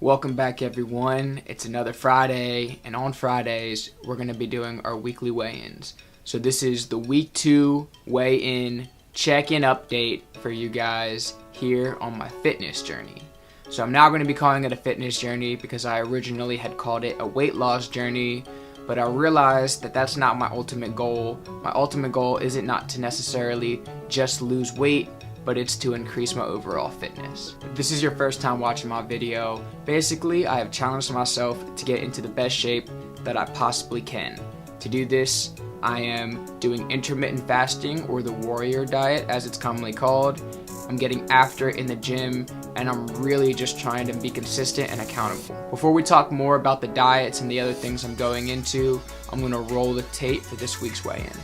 Welcome back everyone. It's another Friday, and on Fridays we're going to be doing our weekly weigh-ins. So this is the week 2 weigh-in check-in update for you guys here on my fitness journey. So I'm now going to be calling it a fitness journey because I originally had called it a weight loss journey, but I realized that that's not my ultimate goal. My ultimate goal isn't not to necessarily just lose weight, but it's to increase my overall fitness. If this is your first time watching my video, basically I have challenged myself to get into the best shape that I possibly can. To do this, I am doing intermittent fasting, or the warrior diet as it's commonly called. I'm getting after it in the gym, and I'm really just trying to be consistent and accountable. Before we talk more about the diets and the other things I'm going into, I'm gonna roll the tape for this week's weigh-in.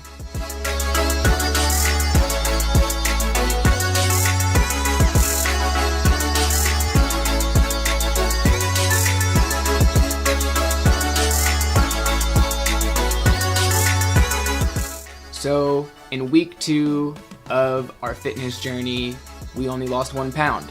So in week 2 of our fitness journey, we only lost 1 pound.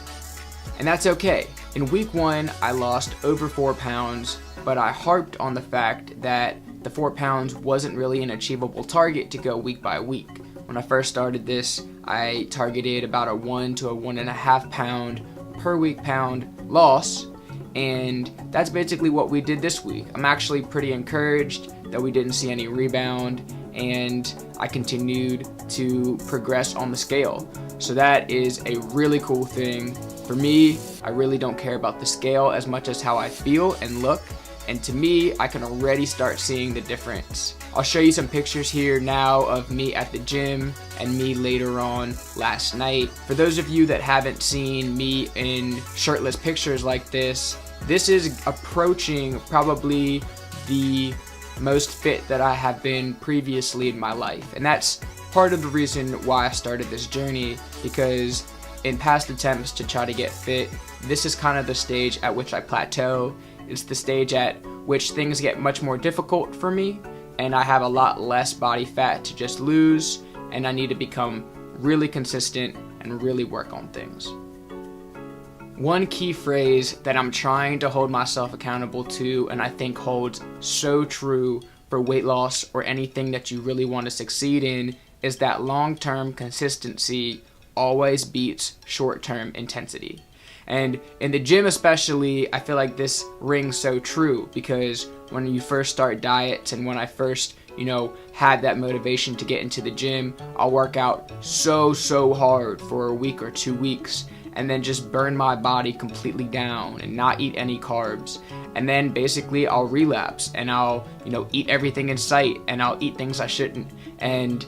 And that's okay. In week 1, I lost over 4 pounds, but I harped on the fact that the 4 pounds wasn't really an achievable target to go week by week. When I first started this, I targeted about a 1 to 1.5 pound per week pound loss, and that's basically what we did this week. I'm actually pretty encouraged that we didn't see any rebound, and I continued to progress on the scale. So that is a really cool thing. For me, I really don't care about the scale as much as how I feel and look, and to me, I can already start seeing the difference. I'll show you some pictures here now of me at the gym and me later on last night. For those of you that haven't seen me in shirtless pictures like this is approaching probably the most fit that I have been previously in my life. And that's part of the reason why I started this journey, because in past attempts to try to get fit, this is kind of the stage at which I plateau. It's the stage at which things get much more difficult for me, and I have a lot less body fat to just lose, and I need to become really consistent and really work on things. One key phrase that I'm trying to hold myself accountable to, and I think holds so true for weight loss or anything that you really want to succeed in, is that long-term consistency always beats short-term intensity. And in the gym especially, I feel like this rings so true, because when you first start diets and when I first had that motivation to get into the gym, I'll work out so hard for a week or 2 weeks, and then just burn my body completely down and not eat any carbs. And then basically I'll relapse and I'll, eat everything in sight, and I'll eat things I shouldn't. And,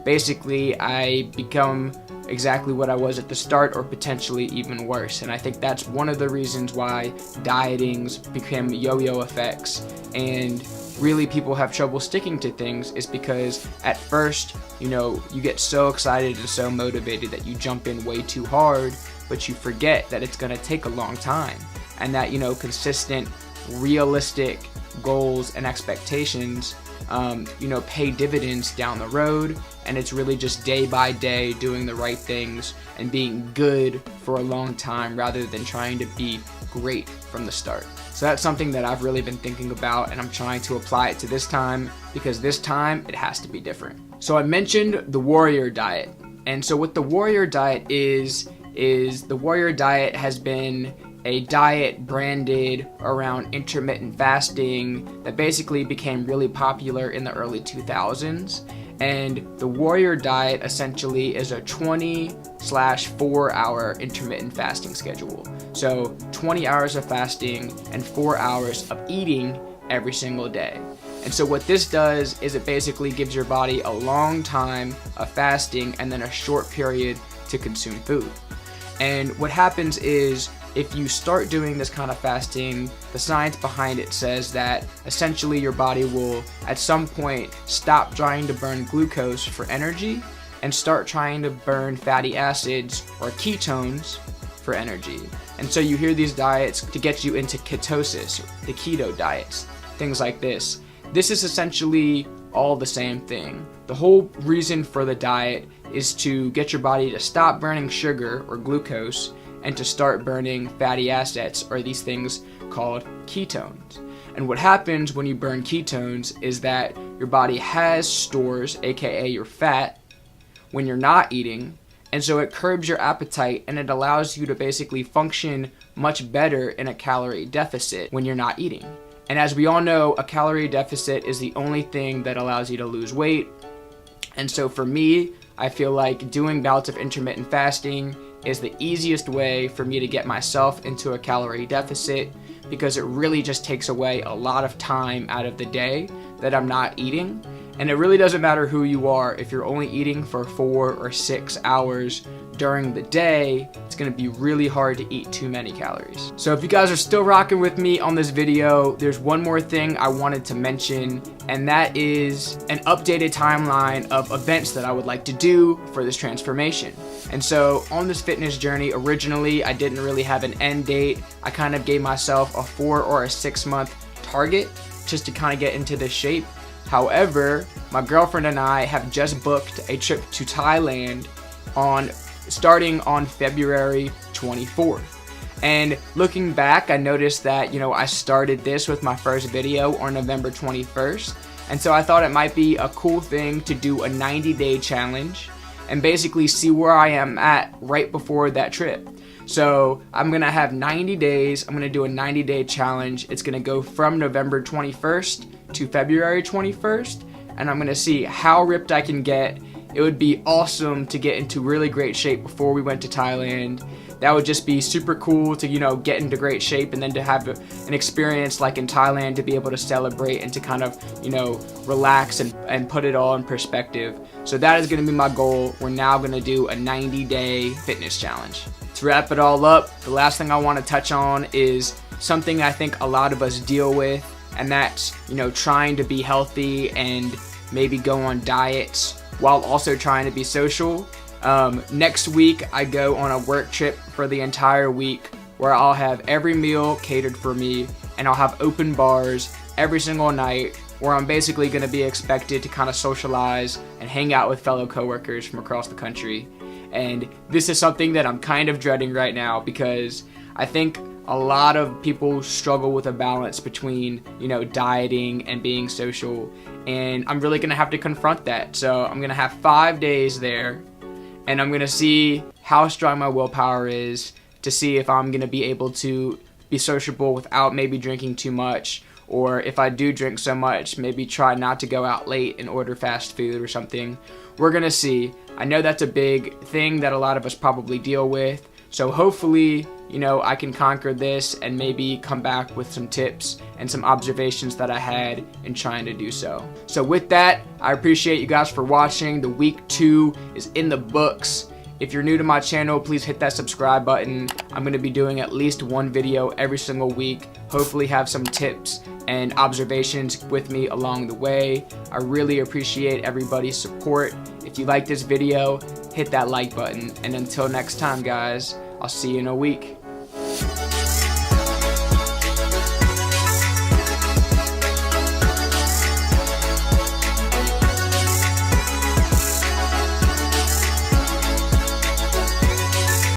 basically I become exactly what I was at the start, or potentially even worse. And I think that's one of the reasons why dietings became yo-yo effects, and really people have trouble sticking to things, is because at first, you get so excited and so motivated that you jump in way too hard, but you forget that it's going to take a long time, and that, consistent, realistic goals and expectations, pay dividends down the road. And it's really just day by day doing the right things and being good for a long time, rather than trying to be great from the start. So that's something that I've really been thinking about, and I'm trying to apply it to this time, because this time it has to be different. So I mentioned the warrior diet. And so what the warrior diet is the warrior diet has been a diet branded around intermittent fasting that basically became really popular in the early 2000s. And the warrior diet essentially is a 20/4 hour intermittent fasting schedule. So 20 hours of fasting and 4 hours of eating every single day. And so what this does is it basically gives your body a long time of fasting and then a short period to consume food. And what happens is, if you start doing this kind of fasting, the science behind it says that essentially your body will at some point stop trying to burn glucose for energy and start trying to burn fatty acids or ketones for energy. And so you hear these diets to get you into ketosis, the keto diets, things like this. This is essentially all the same thing. The whole reason for the diet is to get your body to stop burning sugar or glucose and to start burning fatty acids, or these things called ketones. And what happens when you burn ketones is that your body has stores, aka your fat, when you're not eating, and so it curbs your appetite and it allows you to basically function much better in a calorie deficit when you're not eating. And as we all know, a calorie deficit is the only thing that allows you to lose weight. And so for me, I feel like doing bouts of intermittent fasting is the easiest way for me to get myself into a calorie deficit, because it really just takes away a lot of time out of the day that I'm not eating. And it really doesn't matter who you are. If you're only eating for 4 or 6 hours during the day, it's going to be really hard to eat too many calories. So if you guys are still rocking with me on this video, there's one more thing I wanted to mention, and that is an updated timeline of events that I would like to do for this transformation. And so on this fitness journey, originally I didn't really have an end date. I kind of gave myself a 4 or a 6 month target just to kind of get into this shape. However, my girlfriend and I have just booked a trip to Thailand starting on February 24th. And looking back, I noticed that, I started this with my first video on November 21st. And so I thought it might be a cool thing to do a 90-day challenge and basically see where I am at right before that trip. So I'm going to have 90 days. I'm going to do a 90-day challenge. It's going to go from November 21st to February 21st. And I'm going to see how ripped I can get. It would be awesome to get into really great shape before we went to Thailand. That would just be super cool to, get into great shape, and then to have an experience like in Thailand, to be able to celebrate and to kind of, relax and put it all in perspective. So that is going to be my goal. We're now going to do a 90-day fitness challenge. To wrap it all up, the last thing I want to touch on is something I think a lot of us deal with, and that's, trying to be healthy and maybe go on diets while also trying to be social. Next week, I go on a work trip for the entire week where I'll have every meal catered for me, and I'll have open bars every single night where I'm basically going to be expected to kind of socialize and hang out with fellow coworkers from across the country. And this is something that I'm kind of dreading right now, because I think a lot of people struggle with a balance between, dieting and being social. And I'm really going to have to confront that. So I'm going to have 5 days there, and I'm going to see how strong my willpower is to see if I'm going to be able to be sociable without maybe drinking too much. Or if I do drink so much, maybe try not to go out late and order fast food or something. We're going to see. I know that's a big thing that a lot of us probably deal with. So hopefully, I can conquer this and maybe come back with some tips and some observations that I had in trying to do so. So with that, I appreciate you guys for watching. The week 2 is in the books. If you're new to my channel, please hit that subscribe button. I'm going to be doing at least one video every single week. Hopefully have some tips and observations with me along the way. I really appreciate everybody's support. If you like this video, hit that like button. And until next time, guys, I'll see you in a week.